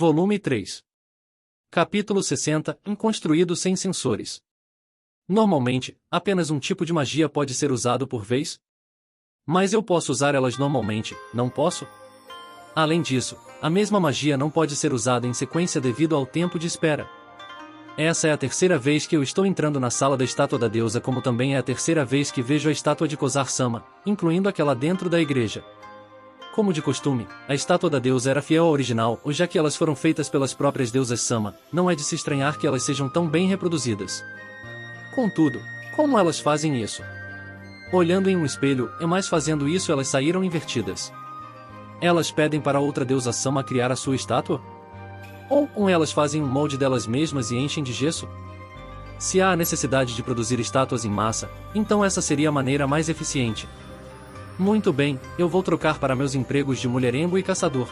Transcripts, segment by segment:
Volume 3. Capítulo 60. Construído sem sensores. Normalmente, apenas um tipo de magia pode ser usado por vez. Mas eu posso usar elas normalmente, não posso? Além disso, a mesma magia não pode ser usada em sequência devido ao tempo de espera. Essa é a terceira vez que eu estou entrando na sala da estátua da deusa, como também é a terceira vez que vejo a estátua de Kozar-sama, incluindo aquela dentro da igreja. Como de costume, a estátua da deusa era fiel ao original, ou já que elas foram feitas pelas próprias deusas Sama, não é de se estranhar que elas sejam tão bem reproduzidas. Contudo, como elas fazem isso? Olhando em um espelho, mas fazendo isso elas saíram invertidas. Elas pedem para outra deusa Sama criar a sua estátua? Ou elas fazem um molde delas mesmas e enchem de gesso? Se há a necessidade de produzir estátuas em massa, então essa seria a maneira mais eficiente. Muito bem, eu vou trocar para meus empregos de mulherengo e caçador.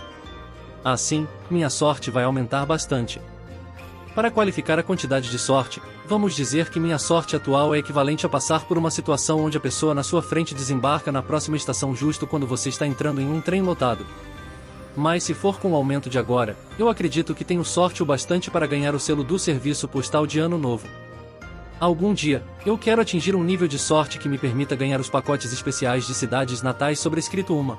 Assim, minha sorte vai aumentar bastante. Para qualificar a quantidade de sorte, vamos dizer que minha sorte atual é equivalente a passar por uma situação onde a pessoa na sua frente desembarca na próxima estação justo quando você está entrando em um trem lotado. Mas se for com o aumento de agora, eu acredito que tenho sorte o bastante para ganhar o selo do serviço postal de ano novo. Algum dia, eu quero atingir um nível de sorte que me permita ganhar os pacotes especiais de cidades natais sobrescrito uma.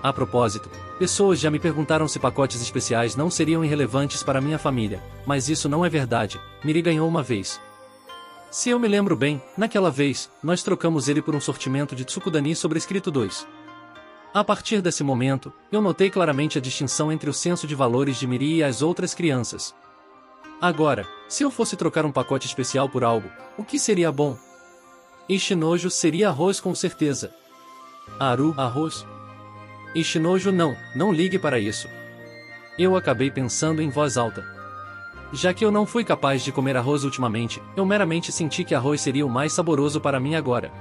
A propósito, pessoas já me perguntaram se pacotes especiais não seriam irrelevantes para minha família, mas isso não é verdade, Miri ganhou uma vez. Se eu me lembro bem, naquela vez, nós trocamos ele por um sortimento de Tsukudani sobrescrito 2. A partir desse momento, eu notei claramente a distinção entre o senso de valores de Miri e as outras crianças. Agora, se eu fosse trocar um pacote especial por algo, o que seria bom? Ishinojo seria arroz com certeza. Aru, arroz? Ishinojo não ligue para isso. Eu acabei pensando em voz alta. Já que eu não fui capaz de comer arroz ultimamente, eu meramente senti que arroz seria o mais saboroso para mim agora.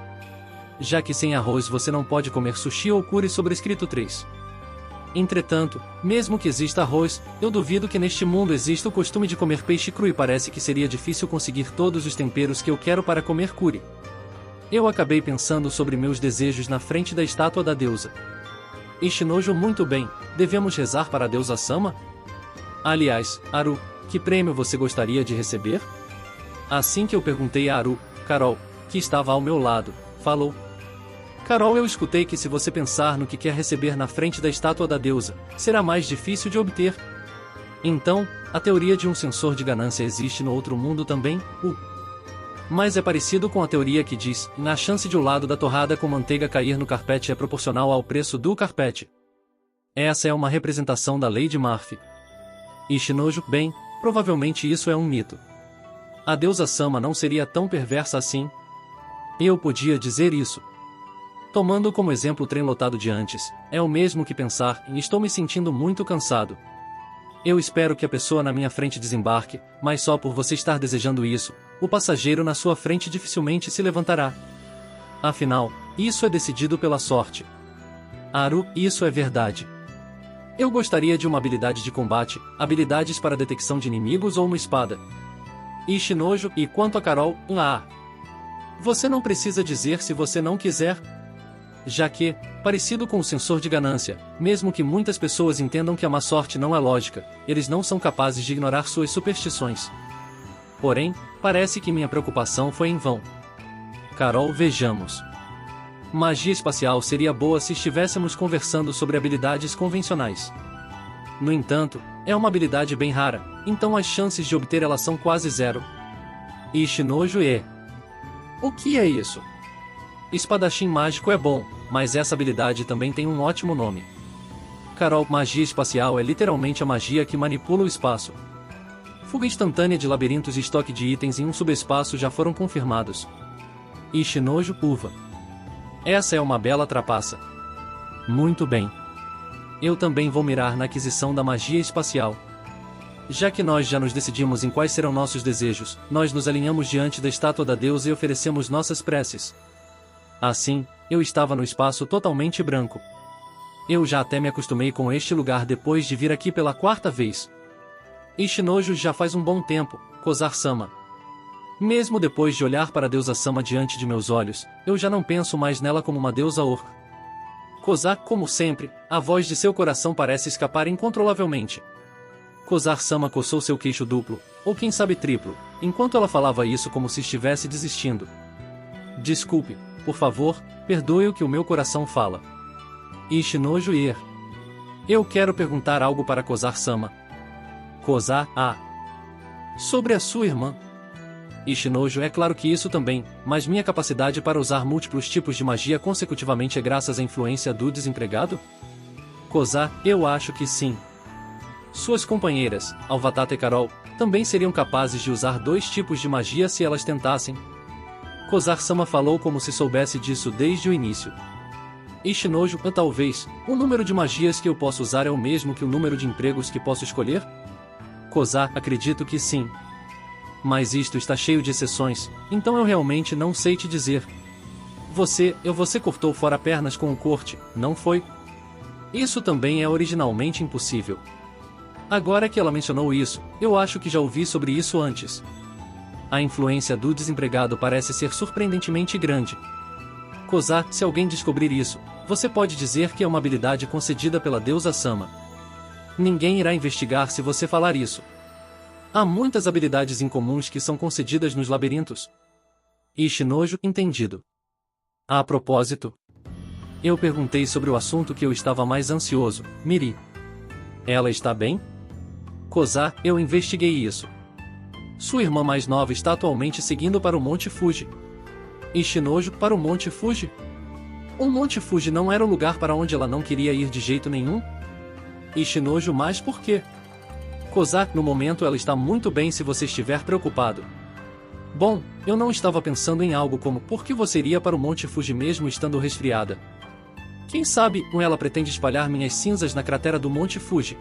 Já que sem arroz você não pode comer sushi ou curry sobrescrito 3. Entretanto, mesmo que exista arroz, eu duvido que neste mundo exista o costume de comer peixe cru e parece que seria difícil conseguir todos os temperos que eu quero para comer curry. Eu acabei pensando sobre meus desejos na frente da estátua da deusa. Ishinojo, muito bem, devemos rezar para a deusa Sama? Aliás, Aru, que prêmio você gostaria de receber? Assim que eu perguntei a Aru, Carol, que estava ao meu lado, falou. Carol, eu escutei que se você pensar no que quer receber na frente da estátua da deusa, será mais difícil de obter. Então, a teoria de um sensor de ganância existe no outro mundo também, Mas é parecido com a teoria que diz, na chance de o lado da torrada com manteiga cair no carpete é proporcional ao preço do carpete. Essa é uma representação da lei de Murphy. Ishinojo, bem, provavelmente isso é um mito. A deusa Sama não seria tão perversa assim. Eu podia dizer isso. Tomando como exemplo o trem lotado de antes, é o mesmo que pensar, estou me sentindo muito cansado. Eu espero que a pessoa na minha frente desembarque, mas só por você estar desejando isso, o passageiro na sua frente dificilmente se levantará. Afinal, isso é decidido pela sorte. Aru, isso é verdade. Eu gostaria de uma habilidade de combate, habilidades para detecção de inimigos ou uma espada. Ishinojo, e quanto a Carol, você não precisa dizer se você não quiser. Já que, parecido com o sensor de ganância, mesmo que muitas pessoas entendam que a má sorte não é lógica, eles não são capazes de ignorar suas superstições. Porém, parece que minha preocupação foi em vão. Carol, vejamos. Magia espacial seria boa se estivéssemos conversando sobre habilidades convencionais. No entanto, é uma habilidade bem rara, então as chances de obter ela são quase zero. Ishinojo é. O que é isso? Espadachim mágico é bom, mas essa habilidade também tem um ótimo nome. Carol, magia espacial é literalmente a magia que manipula o espaço. Fuga instantânea de labirintos e estoque de itens em um subespaço já foram confirmados. Ishinojo, uva. Essa é uma bela trapaça. Muito bem. Eu também vou mirar na aquisição da magia espacial. Já que nós já nos decidimos em quais serão nossos desejos, nós nos alinhamos diante da estátua da deusa e oferecemos nossas preces. Assim, eu estava no espaço totalmente branco. Eu já até me acostumei com este lugar depois de vir aqui pela 4ª vez. Ishinojo já faz um bom tempo, Kozar-sama. Mesmo depois de olhar para a deusa Sama diante de meus olhos, eu já não penso mais nela como uma deusa orc. Kozar, como sempre, a voz de seu coração parece escapar incontrolavelmente. Kozar-sama coçou seu queixo duplo, ou quem sabe triplo, enquanto ela falava isso como se estivesse desistindo. Desculpe, por favor, perdoe o que o meu coração fala. Ishinoju Ir. Eu quero perguntar algo para Kozar-sama. Sobre a sua irmã. Ishinoju, é claro que isso também, mas minha capacidade para usar múltiplos tipos de magia consecutivamente é graças à influência do desempregado? Eu acho que sim. Suas companheiras, Alvatata e Carol, também seriam capazes de usar 2 tipos de magia se elas tentassem. Kozar-sama falou como se soubesse disso desde o início. Ishinoju, talvez, o número de magias que eu posso usar é o mesmo que o número de empregos que posso escolher? Acredito que sim. Mas isto está cheio de exceções, então eu realmente não sei te dizer. Você cortou fora pernas com o corte, não foi? Isso também é originalmente impossível. Agora que ela mencionou isso, eu acho que já ouvi sobre isso antes. A influência do desempregado parece ser surpreendentemente grande. Se alguém descobrir isso, você pode dizer que é uma habilidade concedida pela deusa Sama. Ninguém irá investigar se você falar isso. Há muitas habilidades incomuns que são concedidas nos labirintos. Ishinoju, entendido. A propósito, eu perguntei sobre o assunto que eu estava mais ansioso, Miri. Ela está bem? Eu investiguei isso. Sua irmã mais nova está atualmente seguindo para o Monte Fuji. Ishinoju, para o Monte Fuji? O Monte Fuji não era o lugar para onde ela não queria ir de jeito nenhum? Ishinoju, mas por quê? No momento ela está muito bem se você estiver preocupado. Bom, eu não estava pensando em algo como por que você iria para o Monte Fuji mesmo estando resfriada. Quem sabe, ela pretende espalhar minhas cinzas na cratera do Monte Fuji.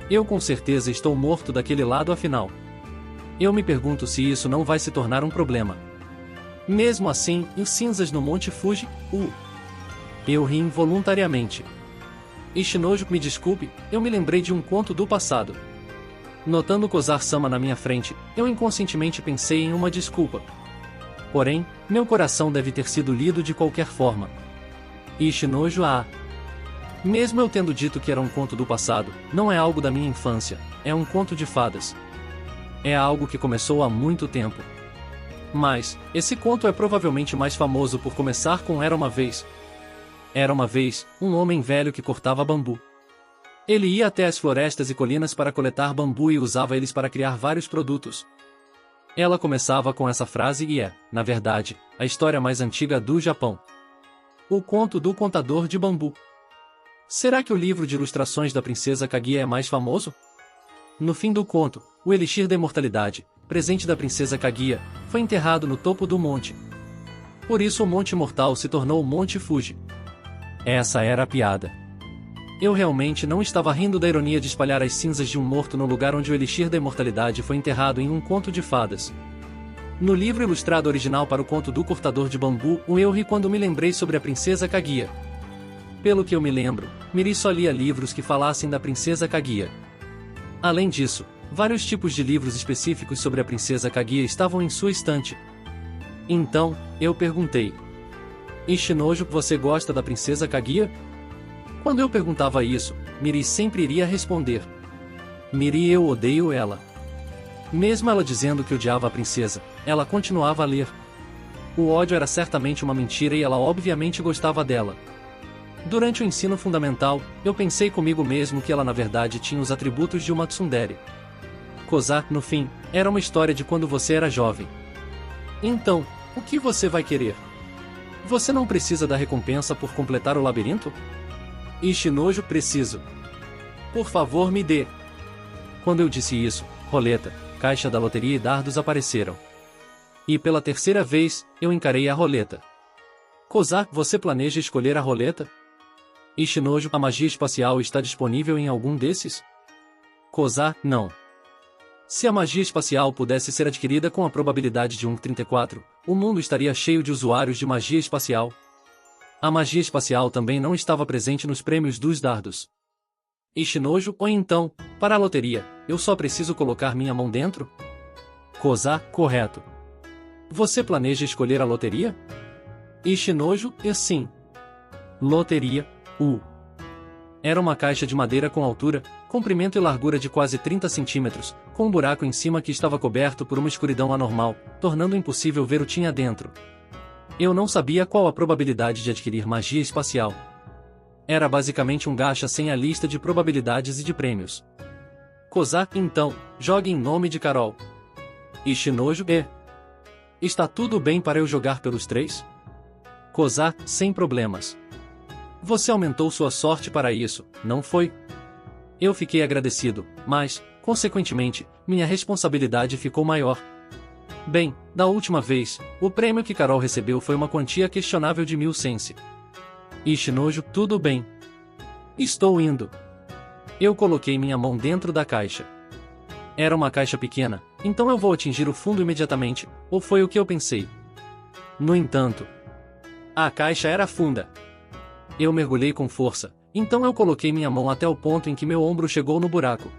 Eu com certeza estou morto daquele lado afinal. Eu me pergunto se isso não vai se tornar um problema. Mesmo assim, em cinzas no Monte Fuji, Eu ri involuntariamente. Ishinoju, me desculpe, eu me lembrei de um conto do passado. Notando Kozar-sama na minha frente, eu inconscientemente pensei em uma desculpa. Porém, meu coração deve ter sido lido de qualquer forma. Ishinoju, mesmo eu tendo dito que era um conto do passado, não é algo da minha infância, é um conto de fadas. É algo que começou há muito tempo. Mas, esse conto é provavelmente mais famoso por começar com Era uma vez. Era uma vez, um homem velho que cortava bambu. Ele ia até as florestas e colinas para coletar bambu e usava eles para criar vários produtos. Ela começava com essa frase e é, na verdade, a história mais antiga do Japão. O conto do contador de bambu. Será que o livro de ilustrações da princesa Kaguya é mais famoso? No fim do conto, o elixir da imortalidade, presente da princesa Kaguya, foi enterrado no topo do monte. Por isso o Monte Mortal se tornou o Monte Fuji. Essa era a piada. Eu realmente não estava rindo da ironia de espalhar as cinzas de um morto no lugar onde o elixir da imortalidade foi enterrado em um conto de fadas. No livro ilustrado original para o conto do cortador de bambu, eu ri quando me lembrei sobre a princesa Kaguya. Pelo que eu me lembro, Miri só lia livros que falassem da princesa Kaguya. Além disso, vários tipos de livros específicos sobre a princesa Kaguya estavam em sua estante. Então, eu perguntei: Ishinoju, você gosta da princesa Kaguya? Quando eu perguntava isso, Miri sempre iria responder: Miri, eu odeio ela. Mesmo ela dizendo que odiava a princesa, ela continuava a ler. O ódio era certamente uma mentira e ela obviamente gostava dela. Durante o ensino fundamental, eu pensei comigo mesmo que ela na verdade tinha os atributos de uma tsundere. No fim, era uma história de quando você era jovem. Então, o que você vai querer? Você não precisa da recompensa por completar o labirinto? Ishinoju, preciso. Por favor, me dê. Quando eu disse isso, roleta, caixa da loteria e dardos apareceram. E pela terceira vez, eu encarei a roleta. Você planeja escolher a roleta? Ishinoju, a magia espacial está disponível em algum desses? Não. Se a magia espacial pudesse ser adquirida com a probabilidade de 1/34, o mundo estaria cheio de usuários de magia espacial. A magia espacial também não estava presente nos prêmios dos dardos. Ishinoju, ou então, para a loteria, eu só preciso colocar minha mão dentro? Correto. Você planeja escolher a loteria? Ishinoju, sim. Loteria, Era uma caixa de madeira com altura, comprimento e largura de quase 30 centímetros, com um buraco em cima que estava coberto por uma escuridão anormal, tornando impossível ver o que tinha dentro. Eu não sabia qual a probabilidade de adquirir magia espacial. Era basicamente um gacha sem a lista de probabilidades e de prêmios. Kozar, então, jogue em nome de Carol. Ishinojo, está tudo bem para eu jogar pelos 3? Kozar, sem problemas. Você aumentou sua sorte para isso, não foi? Eu fiquei agradecido, mas, consequentemente, minha responsabilidade ficou maior. Bem, da última vez, o prêmio que Carol recebeu foi uma quantia questionável de 1000 sense. Ishinojo, tudo bem. Estou indo. Eu coloquei minha mão dentro da caixa. Era uma caixa pequena, então eu vou atingir o fundo imediatamente, ou foi o que eu pensei. No entanto, a caixa era funda. Eu mergulhei com força, então eu coloquei minha mão até o ponto em que meu ombro chegou no buraco.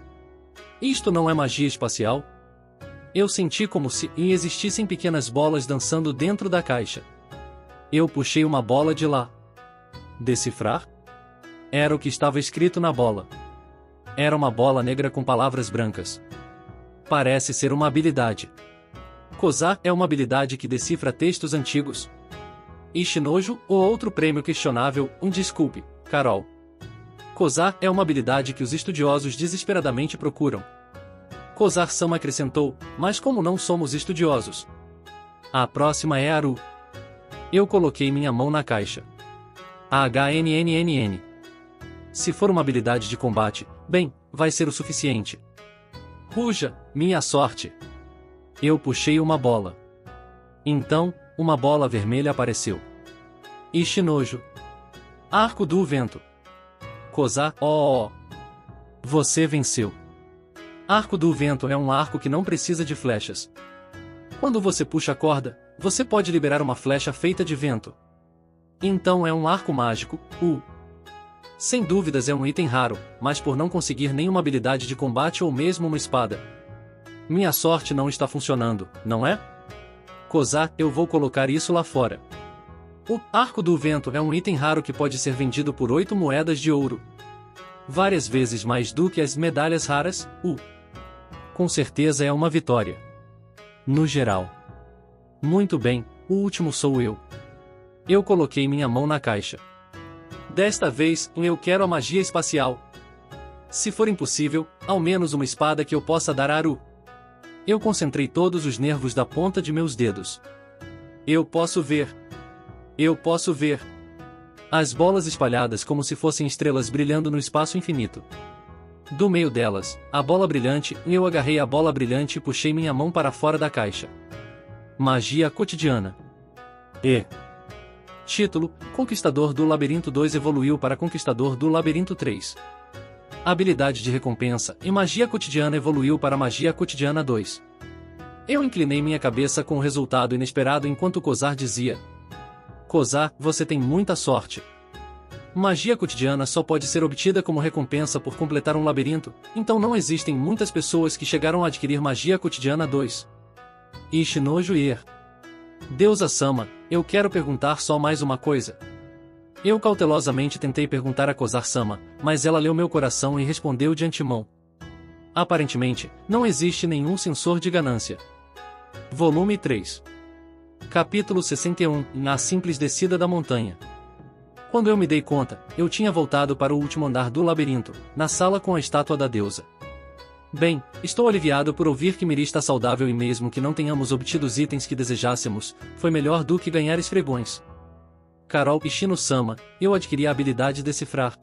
Isto não é magia espacial? Eu senti como se existissem pequenas bolas dançando dentro da caixa. Eu puxei uma bola de lá. Decifrar? Era o que estava escrito na bola. Era uma bola negra com palavras brancas. Parece ser uma habilidade. Kozar é uma habilidade que decifra textos antigos. Ishinojo, o outro prêmio questionável, desculpe, Carol. Kozar é uma habilidade que os estudiosos desesperadamente procuram. Kozar-sama acrescentou, mas como não somos estudiosos? A próxima é Aru. Eu coloquei minha mão na caixa. HNNNN. Se for uma habilidade de combate, bem, vai ser o suficiente. Ruja, minha sorte. Eu puxei uma bola. Então, uma bola vermelha apareceu. Ishinojo. Arco do vento. Kozar, Você venceu. Arco do vento é um arco que não precisa de flechas. Quando você puxa a corda, você pode liberar uma flecha feita de vento. Então é um arco mágico, Sem dúvidas é um item raro, mas por não conseguir nenhuma habilidade de combate ou mesmo uma espada. Minha sorte não está funcionando, não é? Kozar, eu vou colocar isso lá fora. O arco do vento é um item raro que pode ser vendido por 8 moedas de ouro. Várias vezes mais do que as medalhas raras, Com certeza é uma vitória. No geral. Muito bem, o último sou eu. Eu coloquei minha mão na caixa. Desta vez, eu quero a magia espacial. Se for impossível, ao menos uma espada que eu possa dar a Aru. Eu concentrei todos os nervos da ponta de meus dedos. Eu posso ver. Eu posso ver. As bolas espalhadas como se fossem estrelas brilhando no espaço infinito. Do meio delas, a bola brilhante, eu agarrei a bola brilhante e puxei minha mão para fora da caixa. Magia cotidiana. Título: Conquistador do Labirinto 2 evoluiu para Conquistador do Labirinto 3. Habilidade de recompensa e magia cotidiana evoluiu para Magia Cotidiana 2. Eu inclinei minha cabeça com o resultado inesperado enquanto Kozar dizia: Kozar, você tem muita sorte. Magia cotidiana só pode ser obtida como recompensa por completar um labirinto, então não existem muitas pessoas que chegaram a adquirir Magia Cotidiana 2. Ishinojo Deusa-sama, eu quero perguntar só mais uma coisa. Eu cautelosamente tentei perguntar a Kozar-sama, mas ela leu meu coração e respondeu de antemão. Aparentemente, não existe nenhum sensor de ganância. Volume 3. Capítulo 61, Na simples descida da montanha. Quando eu me dei conta, eu tinha voltado para o último andar do labirinto, na sala com a estátua da deusa. Bem, estou aliviado por ouvir que Miri está saudável e mesmo que não tenhamos obtido os itens que desejássemos, foi melhor do que ganhar esfregões. Carol Ishino-sama, eu adquiri a habilidade de decifrar.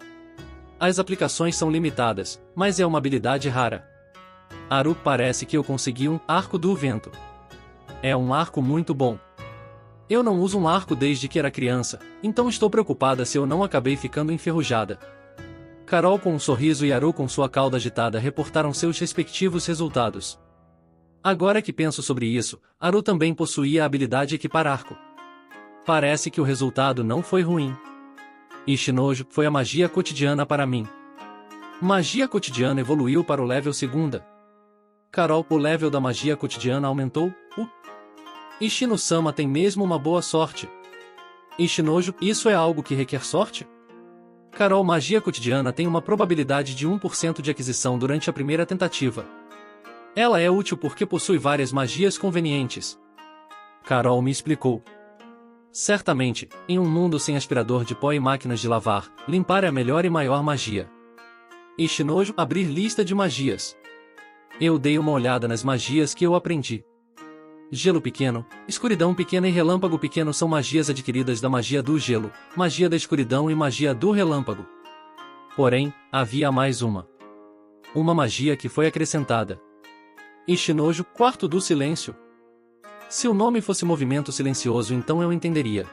As aplicações são limitadas, mas é uma habilidade rara. Aru, parece que eu consegui um arco do vento. É um arco muito bom. Eu não uso um arco desde que era criança, então estou preocupada se eu não acabei ficando enferrujada. Carol com um sorriso e Aru com sua cauda agitada reportaram seus respectivos resultados. Agora que penso sobre isso, Aru também possuía a habilidade Equipar Arco. Parece que o resultado não foi ruim. Ishinojo, foi a magia cotidiana para mim. Magia cotidiana evoluiu para o level 2ª. Carol, o level da magia cotidiana aumentou. Ishino-sama tem mesmo uma boa sorte. Ishinojo, isso é algo que requer sorte? Carol, magia cotidiana tem uma probabilidade de 1% de aquisição durante a primeira tentativa. Ela é útil porque possui várias magias convenientes. Carol me explicou. Certamente, em um mundo sem aspirador de pó e máquinas de lavar, limpar é a melhor e maior magia. Ishinojo, abrir lista de magias. Eu dei uma olhada nas magias que eu aprendi. Gelo pequeno, escuridão pequena e relâmpago pequeno são magias adquiridas da magia do gelo, magia da escuridão e magia do relâmpago. Porém, havia mais uma. Uma magia que foi acrescentada. Ishinojo, quarto do silêncio. Se o nome fosse movimento silencioso, então eu entenderia.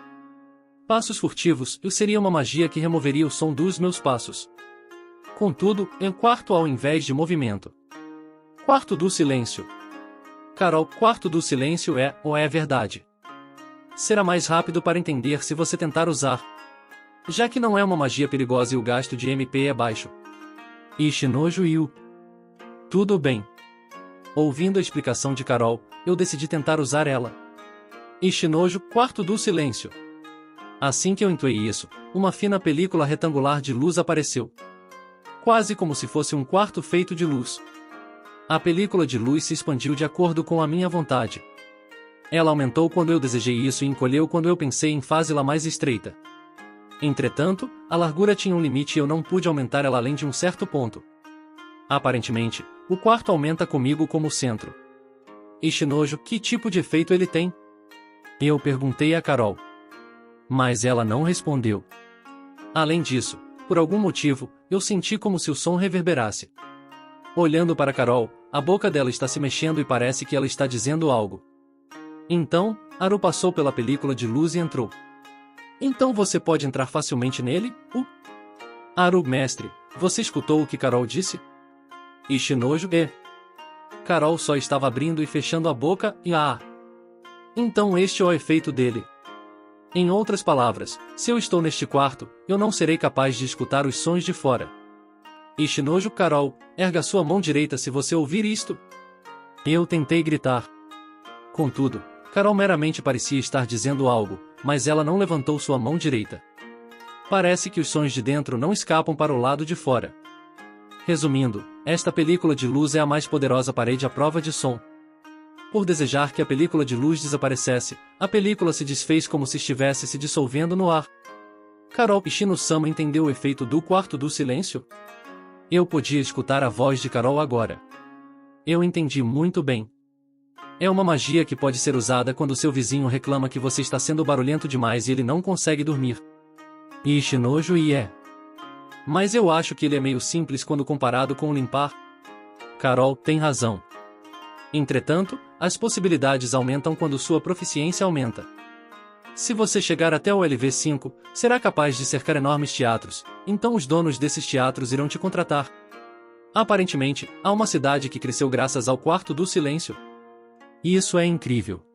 Passos furtivos, eu seria uma magia que removeria o som dos meus passos. Contudo, é quarto ao invés de movimento. Quarto do silêncio. Carol, quarto do silêncio é, ou é verdade? Será mais rápido para entender se você tentar usar. Já que não é uma magia perigosa e o gasto de MP é baixo. Ishinojo Yu. Tudo bem. Ouvindo a explicação de Carol, eu decidi tentar usar ela. Ishinojo, quarto do silêncio. Assim que eu intuei isso, uma fina película retangular de luz apareceu. Quase como se fosse um quarto feito de luz. A película de luz se expandiu de acordo com a minha vontade. Ela aumentou quando eu desejei isso e encolheu quando eu pensei em fazê-la mais estreita. Entretanto, a largura tinha um limite e eu não pude aumentar ela além de um certo ponto. Aparentemente, o quarto aumenta comigo como centro. Ishinojo, que tipo de efeito ele tem? Eu perguntei a Carol. Mas ela não respondeu. Além disso, por algum motivo, eu senti como se o som reverberasse. Olhando para Carol, a boca dela está se mexendo e parece que ela está dizendo algo. Então, Haru passou pela película de luz e entrou. Então você pode entrar facilmente nele? Haru, mestre, você escutou o que Carol disse? Ishinojo, Carol só estava abrindo e fechando a boca e Então este é o efeito dele. Em outras palavras, se eu estou neste quarto, eu não serei capaz de escutar os sons de fora. Ishinojo, Carol, erga sua mão direita se você ouvir isto. Eu tentei gritar. Contudo, Carol meramente parecia estar dizendo algo, mas ela não levantou sua mão direita. Parece que os sons de dentro não escapam para o lado de fora. Resumindo, esta película de luz é a mais poderosa parede à prova de som. Por desejar que a película de luz desaparecesse, a película se desfez como se estivesse se dissolvendo no ar. Carol, Ishino-sama entendeu o efeito do quarto do silêncio? Eu podia escutar a voz de Carol agora. Eu entendi muito bem. É uma magia que pode ser usada quando seu vizinho reclama que você está sendo barulhento demais e ele não consegue dormir. Ishinojo Mas eu acho que ele é meio simples quando comparado com o limpar. Carol tem razão. Entretanto, as possibilidades aumentam quando sua proficiência aumenta. Se você chegar até o LV5, será capaz de cercar enormes teatros, então os donos desses teatros irão te contratar. Aparentemente, há uma cidade que cresceu graças ao quarto do silêncio. Isso é incrível.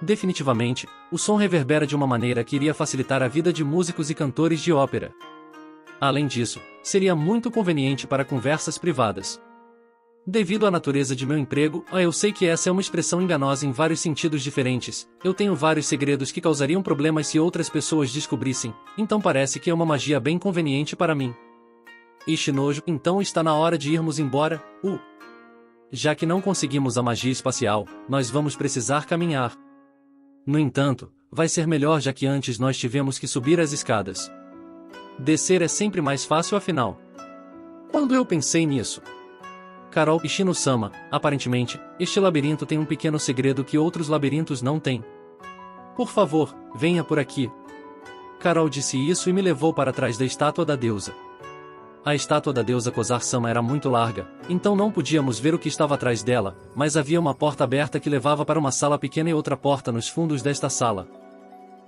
Definitivamente, o som reverbera de uma maneira que iria facilitar a vida de músicos e cantores de ópera. Além disso, seria muito conveniente para conversas privadas. Devido à natureza de meu emprego, eu sei que essa é uma expressão enganosa em vários sentidos diferentes. Eu tenho vários segredos que causariam problemas se outras pessoas descobrissem, então parece que é uma magia bem conveniente para mim. Ishinojo, então está na hora de irmos embora, Já que não conseguimos a magia espacial, nós vamos precisar caminhar. No entanto, vai ser melhor já que antes nós tivemos que subir as escadas. Descer é sempre mais fácil afinal. Quando eu pensei nisso, Carol, Ishino-sama, aparentemente, este labirinto tem um pequeno segredo que outros labirintos não têm. Por favor, venha por aqui. Carol disse isso e me levou para trás da estátua da deusa. A estátua da deusa Kozar-sama era muito larga, então não podíamos ver o que estava atrás dela, mas havia uma porta aberta que levava para uma sala pequena e outra porta nos fundos desta sala.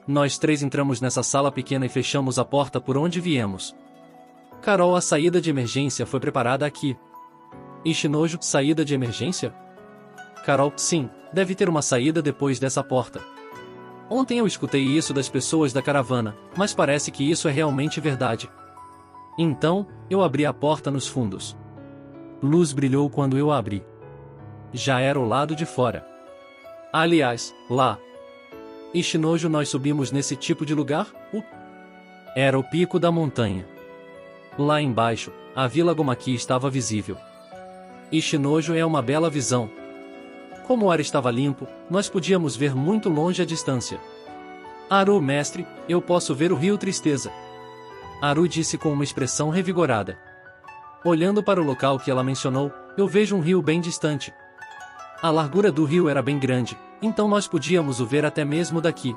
Nós três entramos nessa sala pequena e fechamos a porta por onde viemos. Carol, a saída de emergência foi preparada aqui. Ishinojo, saída de emergência? Carol, sim, deve ter uma saída depois dessa porta. Ontem eu escutei isso das pessoas da caravana, mas parece que isso é realmente verdade. Então, eu abri a porta nos fundos. Luz brilhou quando eu a abri. Já era o lado de fora. Aliás, lá. Ishinojo, nós subimos nesse tipo de lugar? Era o pico da montanha. Lá embaixo, a Vila Gomaki estava visível. Ishinojo é uma bela visão. Como o ar estava limpo, nós podíamos ver muito longe a distância. Aru, mestre, eu posso ver o rio Tristeza. Aru disse com uma expressão revigorada. Olhando para o local que ela mencionou, eu vejo um rio bem distante. A largura do rio era bem grande, então nós podíamos o ver até mesmo daqui.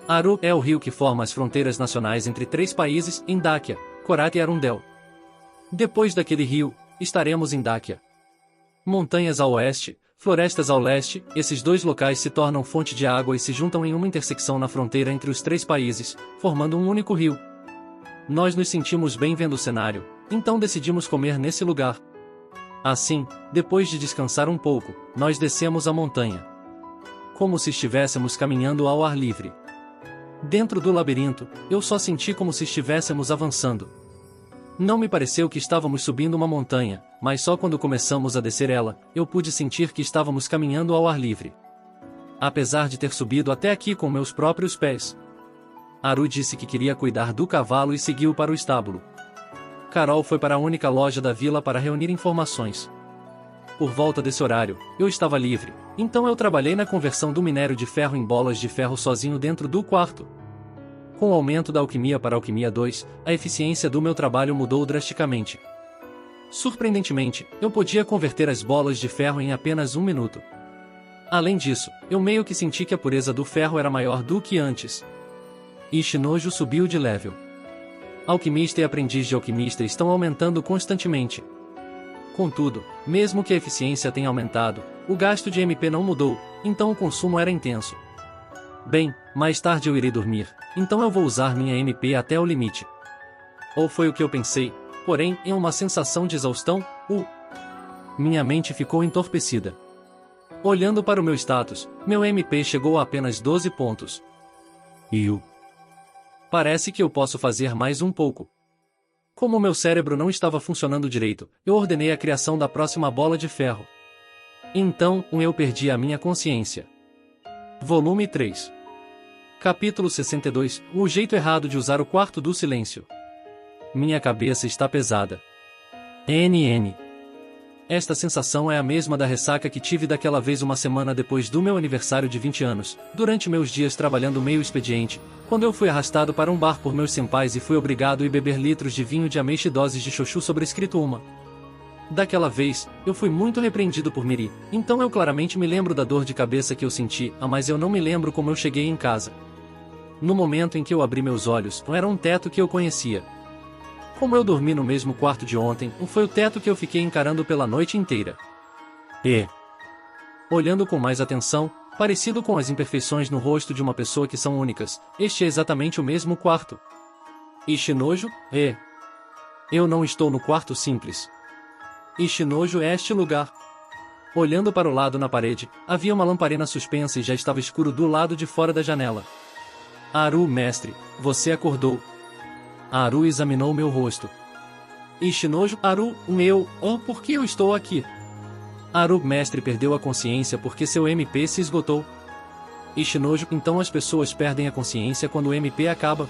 Aru é o rio que forma as fronteiras nacionais entre 3 países, em Dáquia, Korat e Arundel. Depois daquele rio, estaremos em Dáquia. Montanhas ao oeste, florestas ao leste, esses 2 locais se tornam fonte de água e se juntam em uma intersecção na fronteira entre os 3 países, formando um único rio. Nós nos sentimos bem vendo o cenário, então decidimos comer nesse lugar. Assim, depois de descansar um pouco, nós descemos a montanha. Como se estivéssemos caminhando ao ar livre. Dentro do labirinto, eu só senti como se estivéssemos avançando. Não me pareceu que estávamos subindo uma montanha, mas só quando começamos a descer ela, eu pude sentir que estávamos caminhando ao ar livre. Apesar de ter subido até aqui com meus próprios pés. Aru disse que queria cuidar do cavalo e seguiu para o estábulo. Carol foi para a única loja da vila para reunir informações. Por volta desse horário, eu estava livre, então eu trabalhei na conversão do minério de ferro em bolas de ferro sozinho dentro do quarto. Com o aumento da alquimia para alquimia 2, a eficiência do meu trabalho mudou drasticamente. Surpreendentemente, eu podia converter as bolas de ferro em apenas 1 minuto. Além disso, eu meio que senti que a pureza do ferro era maior do que antes. Ishinojo subiu de level. Alquimista e aprendiz de alquimista estão aumentando constantemente. Contudo, mesmo que a eficiência tenha aumentado, o gasto de MP não mudou, então o consumo era intenso. Bem, mais tarde eu irei dormir, então eu vou usar minha MP até o limite. Ou foi o que eu pensei, porém, em uma sensação de exaustão, minha mente ficou entorpecida. Olhando para o meu status, meu MP chegou a apenas 12 pontos. Parece que eu posso fazer mais um pouco. Como meu cérebro não estava funcionando direito, eu ordenei a criação da próxima bola de ferro. Então, eu perdi a minha consciência. Volume 3. Capítulo 62. O jeito errado de usar o quarto do silêncio. Minha cabeça está pesada. NN. Esta sensação é a mesma da ressaca que tive daquela vez uma semana depois do meu aniversário de 20 anos, durante meus dias trabalhando meio expediente, quando eu fui arrastado para um bar por meus senpais e fui obrigado a beber litros de vinho de ameixa e doses de xoxu sobrescrito uma. Daquela vez, eu fui muito repreendido por Miri, então eu claramente me lembro da dor de cabeça que eu senti, mas eu não me lembro como eu cheguei em casa. No momento em que eu abri meus olhos, era um teto que eu conhecia. Como eu dormi no mesmo quarto de ontem, foi o teto que eu fiquei encarando pela noite inteira. Olhando com mais atenção, parecido com as imperfeições no rosto de uma pessoa que são únicas, este é exatamente o mesmo quarto. Ishinojo, eu não estou no quarto simples. Ishinojo é este lugar. Olhando para o lado na parede, havia uma lamparina suspensa e já estava escuro do lado de fora da janela. Aru, mestre, você acordou. Aru examinou meu rosto. Ishinojo, Aru, por que eu estou aqui? Aru, mestre, perdeu a consciência porque seu MP se esgotou. Ishinojo, então as pessoas perdem a consciência quando o MP acaba.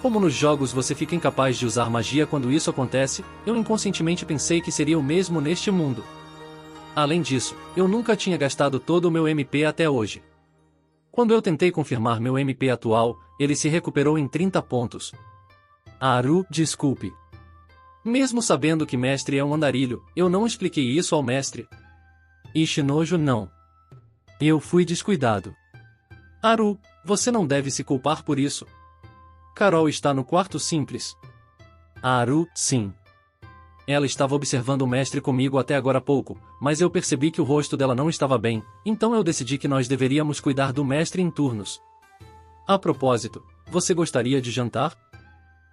Como nos jogos você fica incapaz de usar magia quando isso acontece, eu inconscientemente pensei que seria o mesmo neste mundo. Além disso, eu nunca tinha gastado todo o meu MP até hoje. Quando eu tentei confirmar meu MP atual, ele se recuperou em 30 pontos. Aru, desculpe. Mesmo sabendo que mestre é um andarilho, eu não expliquei isso ao mestre. Ishinojo, não. Eu fui descuidado. Aru, você não deve se culpar por isso. Carol está no quarto simples. Aru, sim. Ela estava observando o mestre comigo até agora há pouco, mas eu percebi que o rosto dela não estava bem, então eu decidi que nós deveríamos cuidar do mestre em turnos. A propósito, você gostaria de jantar?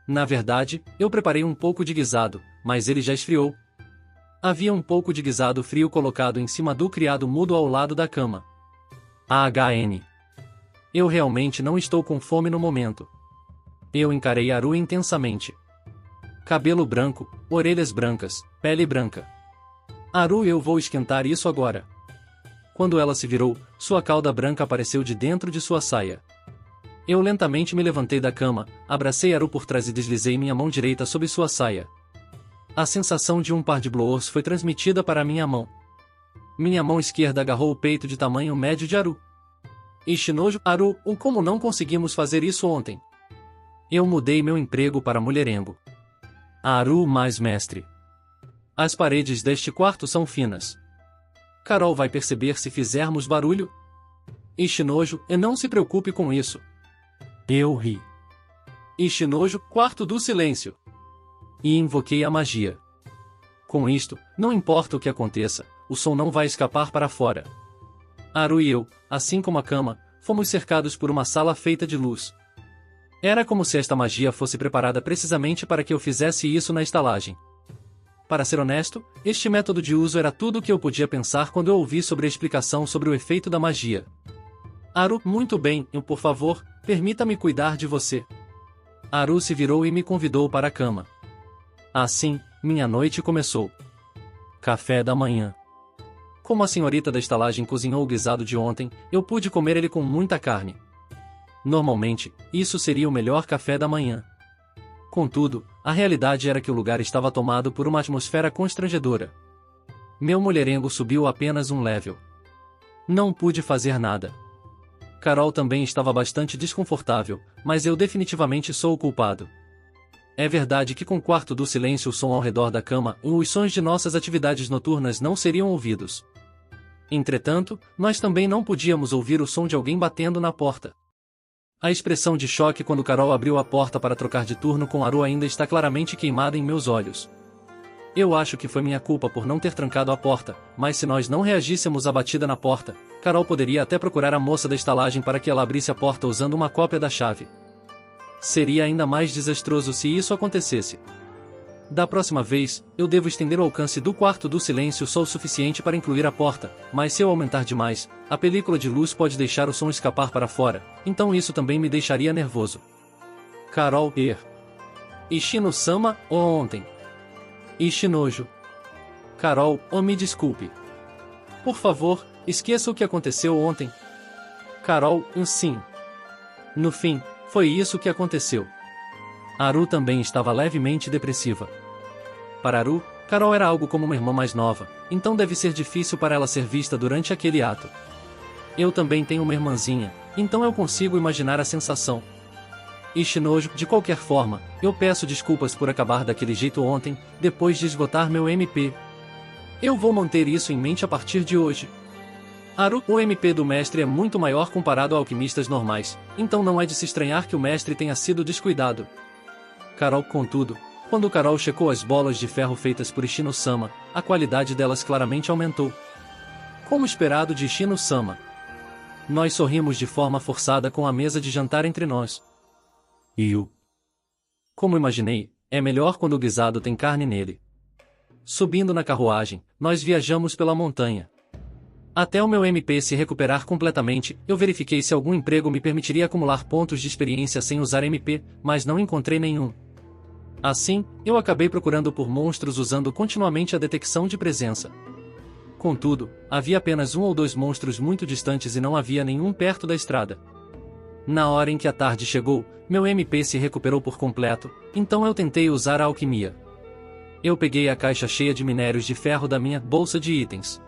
Na verdade, eu preparei um pouco de guisado, mas ele já esfriou. Havia um pouco de guisado frio colocado em cima do criado mudo ao lado da cama. AHN. Eu realmente não estou com fome no momento. Eu encarei Aru intensamente. Cabelo branco, orelhas brancas, pele branca. Aru, eu vou esquentar isso agora. Quando ela se virou, sua cauda branca apareceu de dentro de sua saia. Eu lentamente me levantei da cama, abracei Haru por trás e deslizei minha mão direita sob sua saia. A sensação de um par de blowers foi transmitida para minha mão. Minha mão esquerda agarrou o peito de tamanho médio de Haru. Ishinojo, Haru, como não conseguimos fazer isso ontem? Eu mudei meu emprego para mulherengo. Haru mais mestre. As paredes deste quarto são finas. Carol vai perceber se fizermos barulho? Ishinojo, não se preocupe com isso. Eu ri. Ishinojo, quarto do silêncio. E invoquei a magia. Com isto, não importa o que aconteça, o som não vai escapar para fora. Haru e eu, assim como a cama, fomos cercados por uma sala feita de luz. Era como se esta magia fosse preparada precisamente para que eu fizesse isso na estalagem. Para ser honesto, este método de uso era tudo o que eu podia pensar quando eu ouvi sobre a explicação sobre o efeito da magia. Haru, muito bem, por favor, permita-me cuidar de você. Haru se virou e me convidou para a cama. Assim, minha noite começou. Café da manhã. Como a senhorita da estalagem cozinhou o guisado de ontem, eu pude comer ele com muita carne. Normalmente, isso seria o melhor café da manhã. Contudo, a realidade era que o lugar estava tomado por uma atmosfera constrangedora. Meu mulherengo subiu apenas um level. Não pude fazer nada. Carol também estava bastante desconfortável, mas eu definitivamente sou o culpado. É verdade que com o quarto do silêncio o som ao redor da cama, os sons de nossas atividades noturnas não seriam ouvidos. Entretanto, nós também não podíamos ouvir o som de alguém batendo na porta. A expressão de choque quando Carol abriu a porta para trocar de turno com Haru ainda está claramente queimada em meus olhos. Eu acho que foi minha culpa por não ter trancado a porta, mas se nós não reagíssemos à batida na porta, Carol poderia até procurar a moça da estalagem para que ela abrisse a porta usando uma cópia da chave. Seria ainda mais desastroso se isso acontecesse. Da próxima vez, eu devo estender o alcance do quarto do silêncio só o suficiente para incluir a porta, mas se eu aumentar demais, a película de luz pode deixar o som escapar para fora, então isso também me deixaria nervoso. Carol Ishino-sama, ontem. Ishinojo. Carol, me desculpe. Por favor, esqueça o que aconteceu ontem. Carol, sim. No fim, foi isso que aconteceu. Haru também estava levemente depressiva. Para Haru, Carol era algo como uma irmã mais nova, então deve ser difícil para ela ser vista durante aquele ato. Eu também tenho uma irmãzinha, então eu consigo imaginar a sensação. Ishinojo, de qualquer forma, eu peço desculpas por acabar daquele jeito ontem, depois de esgotar meu MP. Eu vou manter isso em mente a partir de hoje. Haru, o MP do mestre é muito maior comparado a alquimistas normais, então não é de se estranhar que o mestre tenha sido descuidado. Carol, contudo, quando Carol checou as bolas de ferro feitas por Ishino-sama, a qualidade delas claramente aumentou. Como esperado de Ishino-sama. Nós sorrimos de forma forçada com a mesa de jantar entre nós. Como imaginei, é melhor quando o guisado tem carne nele. Subindo na carruagem, nós viajamos pela montanha. Até o meu MP se recuperar completamente, eu verifiquei se algum emprego me permitiria acumular pontos de experiência sem usar MP, mas não encontrei nenhum. Assim, eu acabei procurando por monstros usando continuamente a detecção de presença. Contudo, havia apenas um ou dois monstros muito distantes e não havia nenhum perto da estrada. Na hora em que a tarde chegou, meu MP se recuperou por completo, então eu tentei usar a alquimia. Eu peguei a caixa cheia de minérios de ferro da minha bolsa de itens.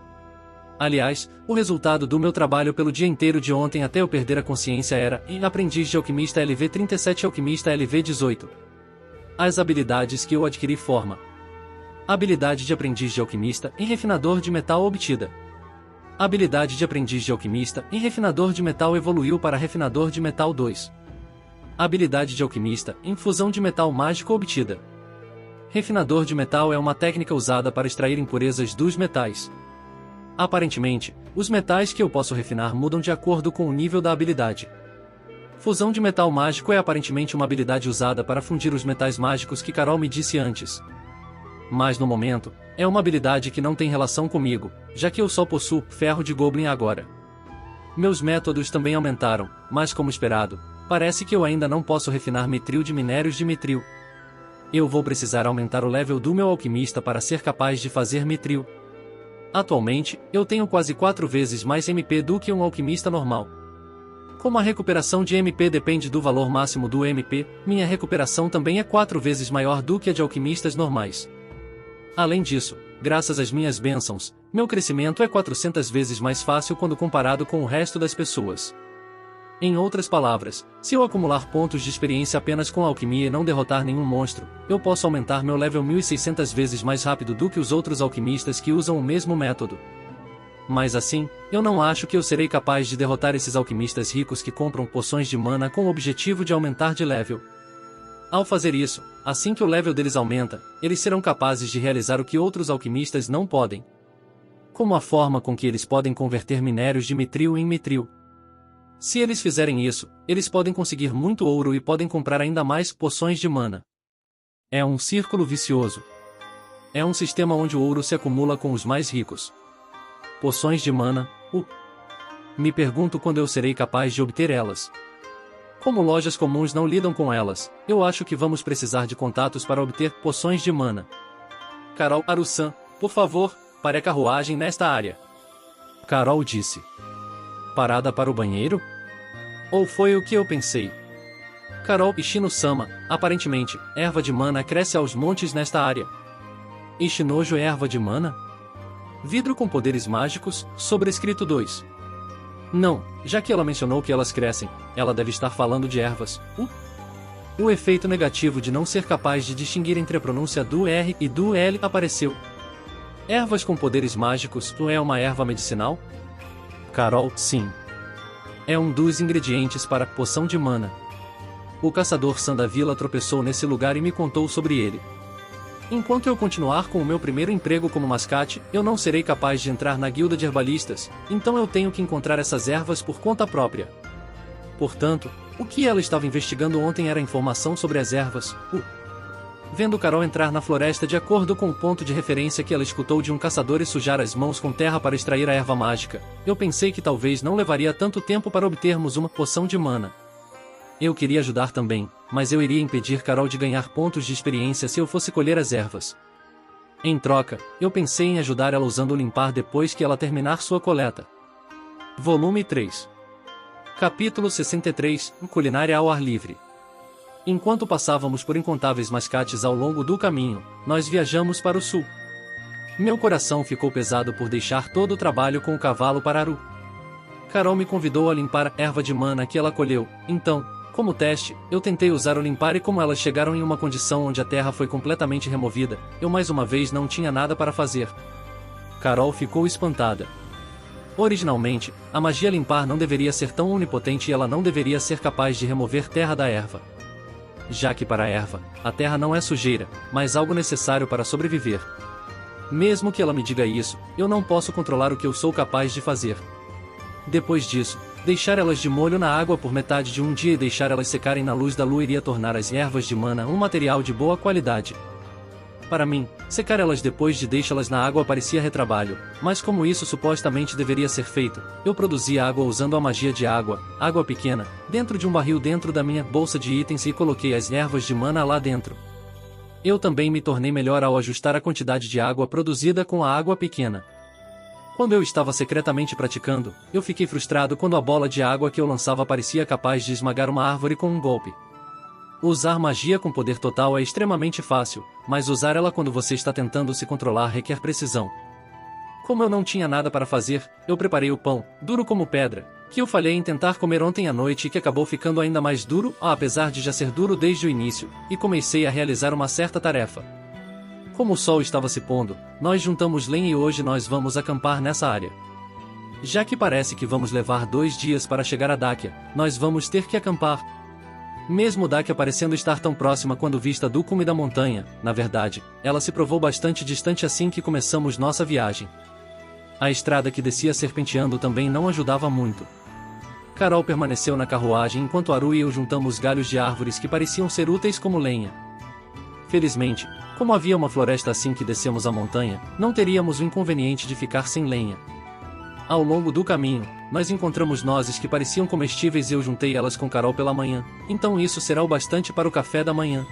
Aliás, o resultado do meu trabalho pelo dia inteiro de ontem até eu perder a consciência era aprendiz de alquimista LV37 e alquimista LV18. As habilidades que eu adquiri forma: habilidade de aprendiz de alquimista e refinador de metal obtida. Habilidade de aprendiz de alquimista e refinador de metal evoluiu para refinador de metal 2. Habilidade de alquimista em fusão de metal mágico obtida. Refinador de metal é uma técnica usada para extrair impurezas dos metais. Aparentemente, os metais que eu posso refinar mudam de acordo com o nível da habilidade. Fusão de metal mágico é aparentemente uma habilidade usada para fundir os metais mágicos que Carol me disse antes. Mas no momento, é uma habilidade que não tem relação comigo, já que eu só possuo ferro de Goblin agora. Meus métodos também aumentaram, mas como esperado, parece que eu ainda não posso refinar mitril de minérios de mitril. Eu vou precisar aumentar o level do meu alquimista para ser capaz de fazer mitril. Atualmente, eu tenho quase 4 vezes mais MP do que um alquimista normal. Como a recuperação de MP depende do valor máximo do MP, minha recuperação também é 4 vezes maior do que a de alquimistas normais. Além disso, graças às minhas bênçãos, meu crescimento é 400 vezes mais fácil quando comparado com o resto das pessoas. Em outras palavras, se eu acumular pontos de experiência apenas com a alquimia e não derrotar nenhum monstro, eu posso aumentar meu level 1600 vezes mais rápido do que os outros alquimistas que usam o mesmo método. Mas assim, eu não acho que eu serei capaz de derrotar esses alquimistas ricos que compram poções de mana com o objetivo de aumentar de level. Ao fazer isso, assim que o level deles aumenta, eles serão capazes de realizar o que outros alquimistas não podem. Como a forma com que eles podem converter minérios de mitril em mitril. Se eles fizerem isso, eles podem conseguir muito ouro e podem comprar ainda mais poções de mana. É um círculo vicioso. É um sistema onde o ouro se acumula com os mais ricos. Poções de mana, Me pergunto quando eu serei capaz de obter elas. Como lojas comuns não lidam com elas, eu acho que vamos precisar de contatos para obter poções de mana. Carol Aru-san, por favor, pare a carruagem nesta área. Carol disse. Parada para o banheiro? Ou foi o que eu pensei? Carol Ishino-sama, aparentemente, erva de mana cresce aos montes nesta área. Ishinojo é erva de mana? Vidro com poderes mágicos, sobrescrito 2. Não, já que ela mencionou que elas crescem, ela deve estar falando de ervas. O efeito negativo de não ser capaz de distinguir entre a pronúncia do R e do L apareceu. Ervas com poderes mágicos, é uma erva medicinal? Carol, sim. É um dos ingredientes para poção de mana. O caçador Sam da vila tropeçou nesse lugar e me contou sobre ele. Enquanto eu continuar com o meu primeiro emprego como mascate, eu não serei capaz de entrar na guilda de herbalistas, então eu tenho que encontrar essas ervas por conta própria. Portanto, o que ela estava investigando ontem era informação sobre as ervas. Vendo Carol entrar na floresta de acordo com o ponto de referência que ela escutou de um caçador e sujar as mãos com terra para extrair a erva mágica, eu pensei que talvez não levaria tanto tempo para obtermos uma poção de mana. Eu queria ajudar também, mas eu iria impedir Carol de ganhar pontos de experiência se eu fosse colher as ervas. Em troca, eu pensei em ajudar ela usando o limpar depois que ela terminar sua coleta. Volume 3. Capítulo 63, Culinária ao ar livre. Enquanto passávamos por incontáveis mascates ao longo do caminho, nós viajamos para o sul. Meu coração ficou pesado por deixar todo o trabalho com o cavalo para Aru. Carol me convidou a limpar a erva de mana que ela colheu, então, como teste, eu tentei usar o limpar e como elas chegaram em uma condição onde a terra foi completamente removida, eu mais uma vez não tinha nada para fazer. Carol ficou espantada. Originalmente, a magia limpar não deveria ser tão onipotente e ela não deveria ser capaz de remover terra da erva. Já que para a erva, a terra não é sujeira, mas algo necessário para sobreviver. Mesmo que ela me diga isso, eu não posso controlar o que eu sou capaz de fazer. Depois disso, deixar elas de molho na água por metade de um dia e deixar elas secarem na luz da lua iria tornar as ervas de mana um material de boa qualidade. Para mim, secar elas depois de deixá-las na água parecia retrabalho, mas como isso supostamente deveria ser feito, eu produzia água usando a magia de água pequena, dentro de um barril dentro da minha bolsa de itens e coloquei as ervas de mana lá dentro. Eu também me tornei melhor ao ajustar a quantidade de água produzida com a água pequena. Quando eu estava secretamente praticando, eu fiquei frustrado quando a bola de água que eu lançava parecia capaz de esmagar uma árvore com um golpe. Usar magia com poder total é extremamente fácil, mas usar ela quando você está tentando se controlar requer precisão. Como eu não tinha nada para fazer, eu preparei o pão, duro como pedra, que eu falhei em tentar comer ontem à noite e que acabou ficando ainda mais duro, apesar de já ser duro desde o início, e comecei a realizar uma certa tarefa. Como o sol estava se pondo, nós juntamos lenha e hoje nós vamos acampar nessa área. Já que parece que vamos levar 2 dias para chegar a Dáquia, nós vamos ter que acampar. Mesmo Dáquia parecendo estar tão próxima quando vista do cume da montanha, na verdade, ela se provou bastante distante assim que começamos nossa viagem. A estrada que descia serpenteando também não ajudava muito. Carol permaneceu na carruagem enquanto Aru e eu juntamos galhos de árvores que pareciam ser úteis como lenha. Felizmente, como havia uma floresta assim que descemos a montanha, não teríamos o inconveniente de ficar sem lenha. Ao longo do caminho, nós encontramos nozes que pareciam comestíveis e eu juntei elas com Carol pela manhã, então isso será o bastante para o café da manhã.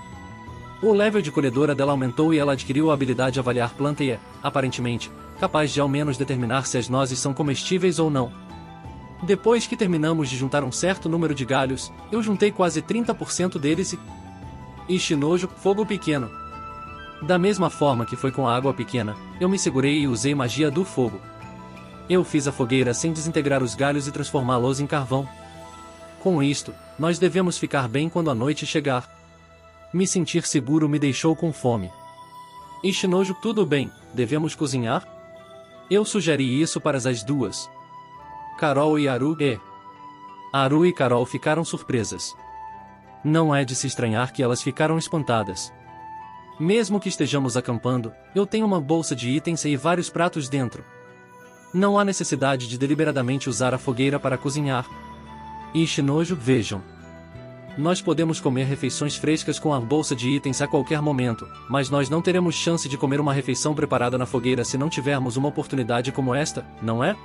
O level de colhedora dela aumentou e ela adquiriu a habilidade de avaliar planta e é, aparentemente, capaz de ao menos determinar se as nozes são comestíveis ou não. Depois que terminamos de juntar um certo número de galhos, eu juntei quase 30% deles e Shinojo, fogo pequeno. Da mesma forma que foi com a água pequena, eu me segurei e usei magia do fogo. Eu fiz a fogueira sem desintegrar os galhos e transformá-los em carvão. Com isto, nós devemos ficar bem quando a noite chegar. Me sentir seguro me deixou com fome. E Shinojo, tudo bem, devemos cozinhar? Eu sugeri isso para as duas. Carol e Haru e Carol ficaram surpresas. Não é de se estranhar que elas ficaram espantadas. Mesmo que estejamos acampando, eu tenho uma bolsa de itens e vários pratos dentro. Não há necessidade de deliberadamente usar a fogueira para cozinhar. E Shinojo, vejam. Nós podemos comer refeições frescas com a bolsa de itens a qualquer momento, mas nós não teremos chance de comer uma refeição preparada na fogueira se não tivermos uma oportunidade como esta, não é?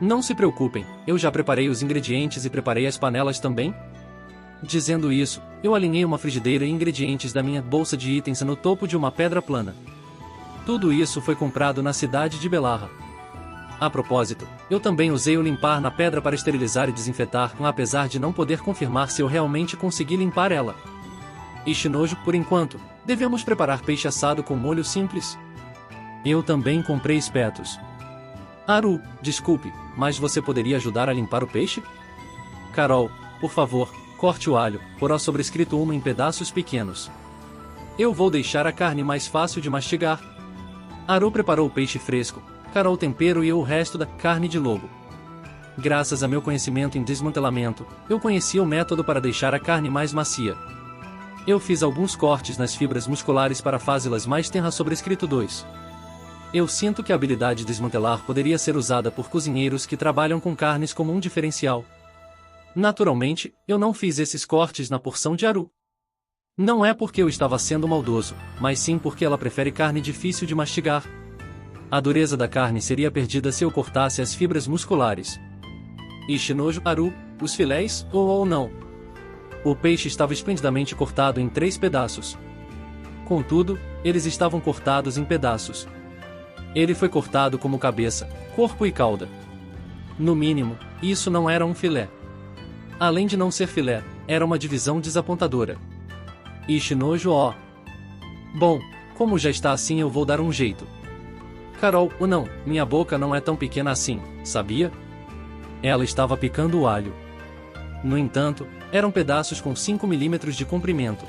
Não se preocupem, eu já preparei os ingredientes e preparei as panelas também. Dizendo isso, eu alinhei uma frigideira e ingredientes da minha bolsa de itens no topo de uma pedra plana. Tudo isso foi comprado na cidade de Belarra. A propósito, eu também usei o limpar na pedra para esterilizar e desinfetar, apesar de não poder confirmar se eu realmente consegui limpar ela. E Shinojo, por enquanto, devemos preparar peixe assado com molho simples. Eu também comprei espetos. Haru, desculpe, mas você poderia ajudar a limpar o peixe? Carol, por favor, corte o alho, porá sobrescrito uma em pedaços pequenos. Eu vou deixar a carne mais fácil de mastigar. Haru preparou o peixe fresco, Carol tempero e eu o resto da carne de lobo. Graças a meu conhecimento em desmantelamento, eu conhecia o método para deixar a carne mais macia. Eu fiz alguns cortes nas fibras musculares para fazê-las mais tenras sobrescrito 2. Eu sinto que a habilidade de desmantelar poderia ser usada por cozinheiros que trabalham com carnes como um diferencial. Naturalmente, eu não fiz esses cortes na porção de Haru. Não é porque eu estava sendo maldoso, mas sim porque ela prefere carne difícil de mastigar. A dureza da carne seria perdida se eu cortasse as fibras musculares. E Shinojo, Haru, os filés, ou não. O peixe estava esplendidamente cortado em 3 pedaços. Contudo, eles estavam cortados em pedaços. Ele foi cortado como cabeça, corpo e cauda. No mínimo, isso não era um filé. Além de não ser filé, era uma divisão desapontadora. E Shinojo, ó. Bom, como já está assim eu vou dar um jeito. Carol, não, minha boca não é tão pequena assim, sabia? Ela estava picando o alho. No entanto, eram pedaços com 5 milímetros de comprimento.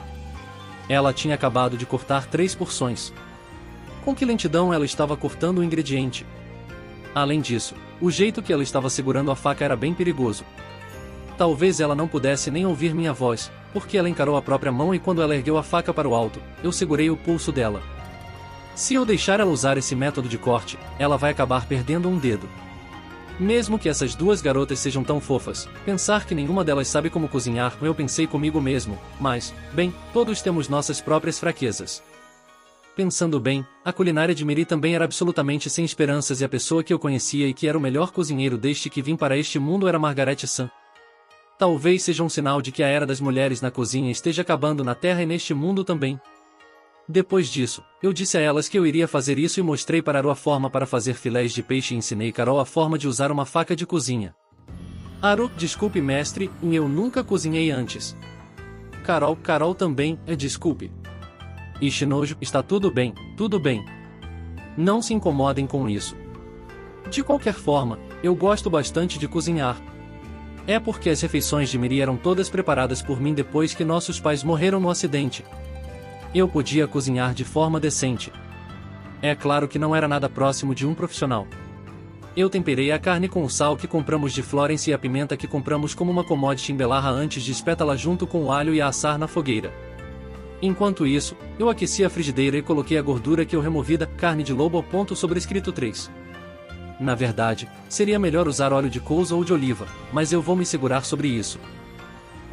Ela tinha acabado de cortar 3 porções. Com que lentidão ela estava cortando o ingrediente. Além disso, o jeito que ela estava segurando a faca era bem perigoso. Talvez ela não pudesse nem ouvir minha voz, porque ela encarou a própria mão e quando ela ergueu a faca para o alto, eu segurei o pulso dela. Se eu deixar ela usar esse método de corte, ela vai acabar perdendo um dedo. Mesmo que essas duas garotas sejam tão fofas, pensar que nenhuma delas sabe como cozinhar, eu pensei comigo mesmo, mas, bem, todos temos nossas próprias fraquezas. Pensando bem, a culinária de Miri também era absolutamente sem esperanças e a pessoa que eu conhecia e que era o melhor cozinheiro desde que vim para este mundo era Margaret-san. Talvez seja um sinal de que a era das mulheres na cozinha esteja acabando na Terra e neste mundo também. Depois disso, eu disse a elas que eu iria fazer isso e mostrei para Haru a forma para fazer filés de peixe e ensinei Carol a forma de usar uma faca de cozinha. Haru, desculpe mestre, eu nunca cozinhei antes. Carol também, desculpe. E Shinojo, está tudo bem, tudo bem. Não se incomodem com isso. De qualquer forma, eu gosto bastante de cozinhar. É porque as refeições de Miri eram todas preparadas por mim depois que nossos pais morreram no acidente. Eu podia cozinhar de forma decente. É claro que não era nada próximo de um profissional. Eu temperei a carne com o sal que compramos de Florence e a pimenta que compramos como uma commodity em Belarra antes de espetá-la junto com o alho e a assar na fogueira. Enquanto isso, eu aqueci a frigideira e coloquei a gordura que eu removi da carne de lobo ao ponto sobrescrito 3. Na verdade, seria melhor usar óleo de couza ou de oliva, mas eu vou me segurar sobre isso.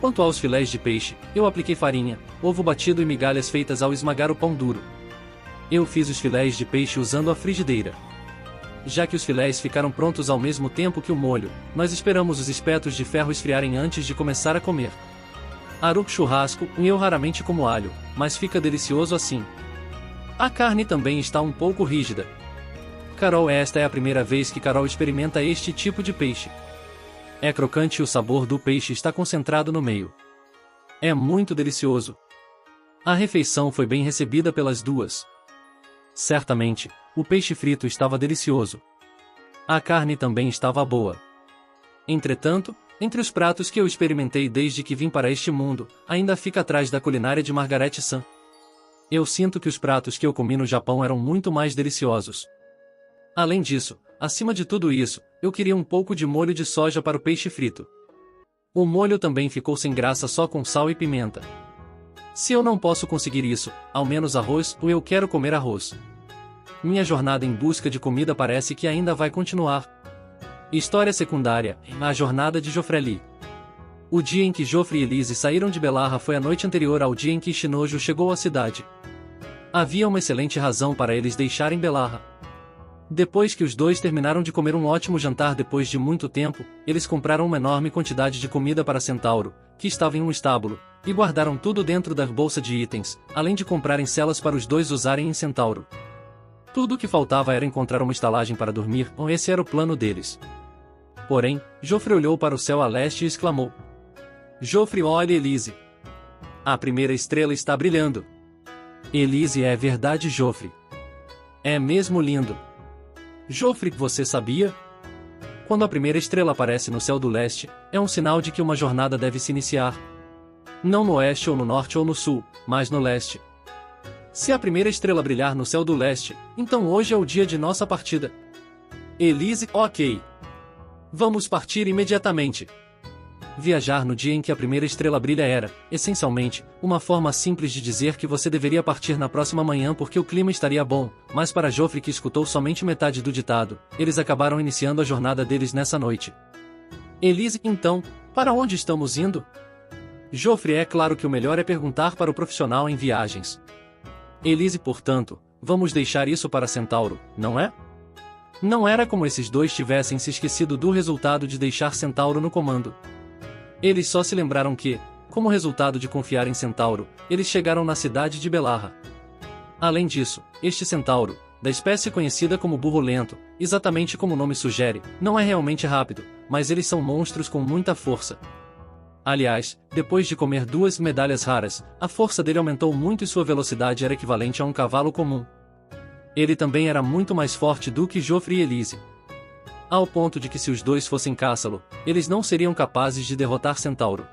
Quanto aos filés de peixe, eu apliquei farinha, ovo batido e migalhas feitas ao esmagar o pão duro. Eu fiz os filés de peixe usando a frigideira. Já que os filés ficaram prontos ao mesmo tempo que o molho, nós esperamos os espetos de ferro esfriarem antes de começar a comer. Haru churrasco, eu raramente como alho, mas fica delicioso assim. A carne também está um pouco rígida. Carol, esta é a primeira vez que Carol experimenta este tipo de peixe. É crocante e o sabor do peixe está concentrado no meio. É muito delicioso. A refeição foi bem recebida pelas duas. Certamente, o peixe frito estava delicioso. A carne também estava boa. Entretanto, entre os pratos que eu experimentei desde que vim para este mundo, ainda fica atrás da culinária de Margaret-san. Eu sinto que os pratos que eu comi no Japão eram muito mais deliciosos. Além disso, acima de tudo isso, eu queria um pouco de molho de soja para o peixe frito. O molho também ficou sem graça só com sal e pimenta. Se eu não posso conseguir isso, ao menos arroz, ou eu quero comer arroz. Minha jornada em busca de comida parece que ainda vai continuar. História secundária, a jornada de Joffrey. O dia em que Joffrey e Elise saíram de Belarra foi a noite anterior ao dia em que Shinojo chegou à cidade. Havia uma excelente razão para eles deixarem Belarra. Depois que os dois terminaram de comer um ótimo jantar depois de muito tempo, eles compraram uma enorme quantidade de comida para Centauro, que estava em um estábulo, e guardaram tudo dentro da bolsa de itens, além de comprarem celas para os dois usarem em Centauro. Tudo o que faltava era encontrar uma estalagem para dormir, ou esse era o plano deles. Porém, Joffrey olhou para o céu a leste e exclamou: Joffrey, olhe Elise. A primeira estrela está brilhando. Elise, é verdade, Joffrey. É mesmo lindo. Joffrey, você sabia? Quando a primeira estrela aparece no céu do leste, é um sinal de que uma jornada deve se iniciar. Não no oeste ou no norte ou no sul, mas no leste. Se a primeira estrela brilhar no céu do leste, então hoje é o dia de nossa partida. Elise, ok. Vamos partir imediatamente. Viajar no dia em que a primeira estrela brilha era, essencialmente, uma forma simples de dizer que você deveria partir na próxima manhã porque o clima estaria bom, mas para Joffrey, que escutou somente metade do ditado, eles acabaram iniciando a jornada deles nessa noite. Elise, então, para onde estamos indo? Joffrey, é claro que o melhor é perguntar para o profissional em viagens. Elise, portanto, vamos deixar isso para Centauro, não é? Não era como esses dois tivessem se esquecido do resultado de deixar Centauro no comando. Eles só se lembraram que, como resultado de confiar em Centauro, eles chegaram na cidade de Belarra. Além disso, este Centauro, da espécie conhecida como burro lento, exatamente como o nome sugere, não é realmente rápido, mas eles são monstros com muita força. Aliás, depois de comer 2 medalhas raras, a força dele aumentou muito e sua velocidade era equivalente a um cavalo comum. Ele também era muito mais forte do que Joffrey e Elise. Ao ponto de que se os dois fossem caçá-lo, eles não seriam capazes de derrotar Centauro.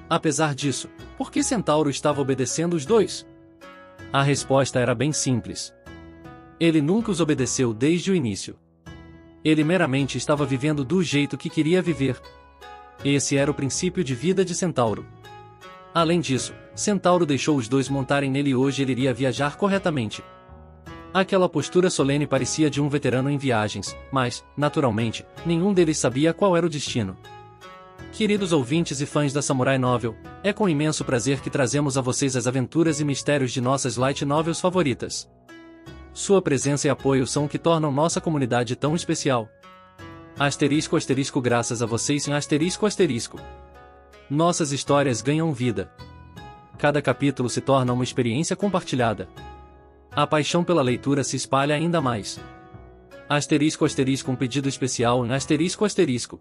Apesar disso, por que Centauro estava obedecendo os dois? A resposta era bem simples. Ele nunca os obedeceu desde o início. Ele meramente estava vivendo do jeito que queria viver. Esse era o princípio de vida de Centauro. Além disso, Centauro deixou os dois montarem nele e hoje ele iria viajar corretamente. Aquela postura solene parecia de um veterano em viagens, mas, naturalmente, nenhum deles sabia qual era o destino. Queridos ouvintes e fãs da Samurai Novel, é com imenso prazer que trazemos a vocês as aventuras e mistérios de nossas light novels favoritas. Sua presença e apoio são o que tornam nossa comunidade tão especial. Asterisco asterisco, graças a vocês em asterisco asterisco. Nossas histórias ganham vida. Cada capítulo se torna uma experiência compartilhada. A paixão pela leitura se espalha ainda mais. Asterisco asterisco, um pedido especial em asterisco asterisco.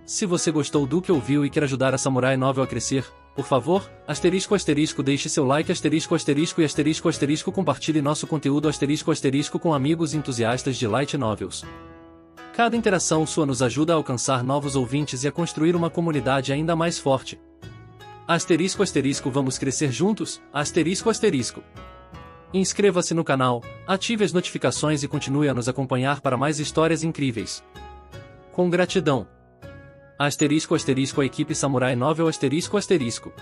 Se você gostou do que ouviu e quer ajudar a Samurai Novel a crescer, por favor, asterisco asterisco, deixe seu like asterisco asterisco e asterisco asterisco, compartilhe nosso conteúdo asterisco asterisco com amigos entusiastas de light novels. Cada interação sua nos ajuda a alcançar novos ouvintes e a construir uma comunidade ainda mais forte. Asterisco asterisco, vamos crescer juntos, asterisco asterisco. Inscreva-se no canal, ative as notificações e continue a nos acompanhar para mais histórias incríveis. Com gratidão. Asterisco asterisco, a equipe Samurai Novel asterisco asterisco.